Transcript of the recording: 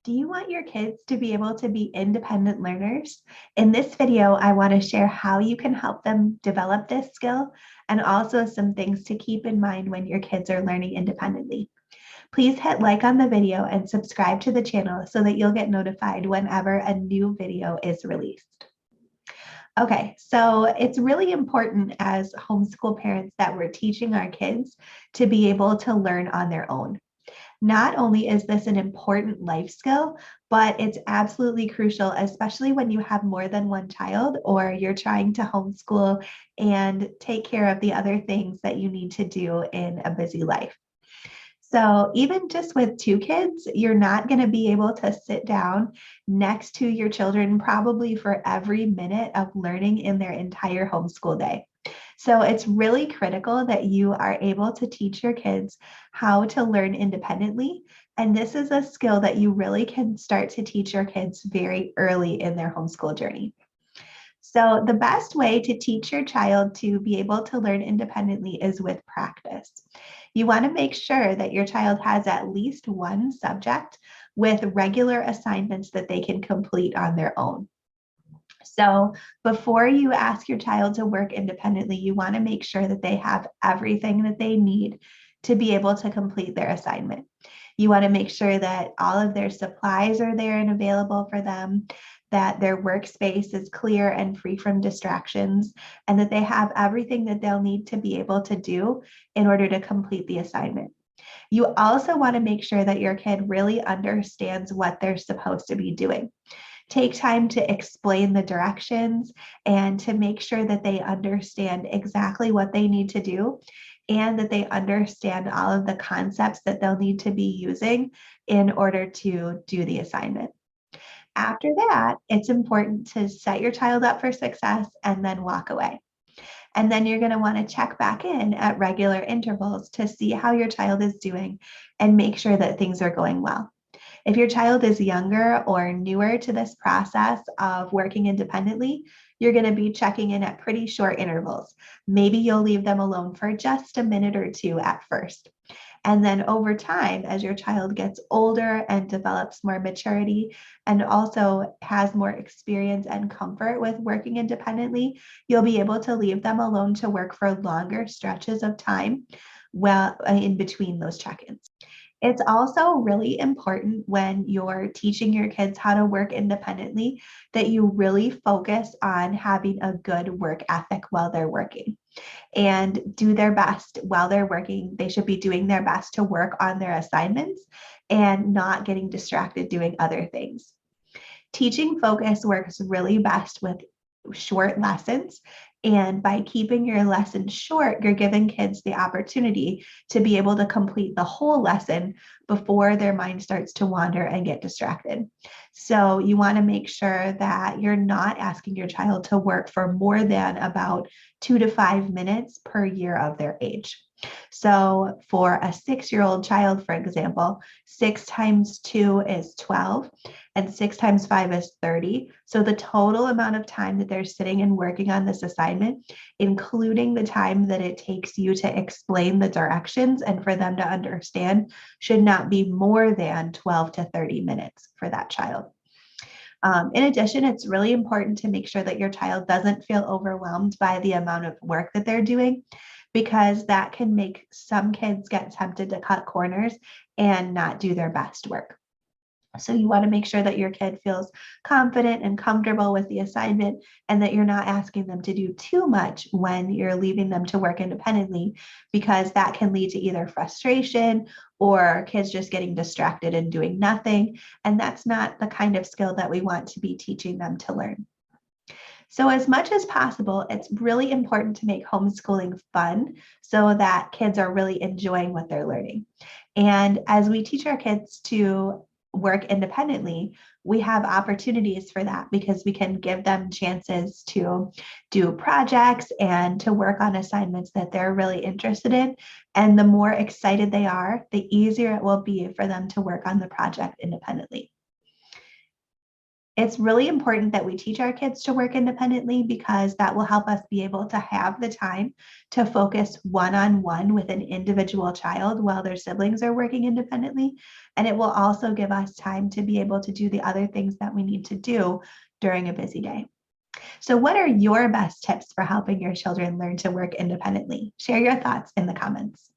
Do you want your kids to be able to be independent learners? In this video, I want to share how you can help them develop this skill and also some things to keep in mind when your kids are learning independently. Please hit like on the video and subscribe to the channel so that you'll get notified whenever a new video is released. Okay, so it's really important as homeschool parents that we're teaching our kids to be able to learn on their own. Not only is this an important life skill, but it's absolutely crucial, especially when you have more than one child or you're trying to homeschool and take care of the other things that you need to do in a busy life. So even just with two kids, you're not going to be able to sit down next to your children probably for every minute of learning in their entire homeschool day. So it's really critical that you are able to teach your kids how to learn independently. And this is a skill that you really can start to teach your kids very early in their homeschool journey. So the best way to teach your child to be able to learn independently is with practice. You want to make sure that your child has at least one subject with regular assignments that they can complete on their own. So before you ask your child to work independently, you want to make sure that they have everything that they need to be able to complete their assignment. You want to make sure that all of their supplies are there and available for them, that their workspace is clear and free from distractions, and that they have everything that they'll need to be able to do in order to complete the assignment. You also want to make sure that your kid really understands what they're supposed to be doing. Take time to explain the directions and to make sure that they understand exactly what they need to do and that they understand all of the concepts that they'll need to be using in order to do the assignment. After that, it's important to set your child up for success and then walk away. And then you're going to want to check back in at regular intervals to see how your child is doing and make sure that things are going well. If your child is younger or newer to this process of working independently, you're going to be checking in at pretty short intervals. Maybe you'll leave them alone for just a minute or two at first. And then over time, as your child gets older and develops more maturity and also has more experience and comfort with working independently, you'll be able to leave them alone to work for longer stretches of time well in between those check-ins. It's also really important when you're teaching your kids how to work independently that you really focus on having a good work ethic while they're working and do their best while they're working. They should be doing their best to work on their assignments and not getting distracted doing other things. Teaching focus works really best with short lessons. And by keeping your lessons short, you're giving kids the opportunity to be able to complete the whole lesson before their mind starts to wander and get distracted. So you want to make sure that you're not asking your child to work for more than about 2 to 5 minutes per year of their age. So for a 6-year-old child, for example, 6 times 2 is 12 and 6 times 5 is 30. So the total amount of time that they're sitting and working on this assignment, including the time that it takes you to explain the directions and for them to understand, should not be more than 12 to 30 minutes for that child. In addition, it's really important to make sure that your child doesn't feel overwhelmed by the amount of work that they're doing, because that can make some kids get tempted to cut corners and not do their best work. So you want to make sure that your kid feels confident and comfortable with the assignment and that you're not asking them to do too much when you're leaving them to work independently, because that can lead to either frustration or kids just getting distracted and doing nothing. And that's not the kind of skill that we want to be teaching them to learn. So as much as possible, it's really important to make homeschooling fun so that kids are really enjoying what they're learning. And as we teach our kids to work independently, we have opportunities for that because we can give them chances to do projects and to work on assignments that they're really interested in. And the more excited they are, the easier it will be for them to work on the project independently. It's really important that we teach our kids to work independently because that will help us be able to have the time to focus one-on-one with an individual child while their siblings are working independently. And it will also give us time to be able to do the other things that we need to do during a busy day. So, what are your best tips for helping your children learn to work independently? Share your thoughts in the comments.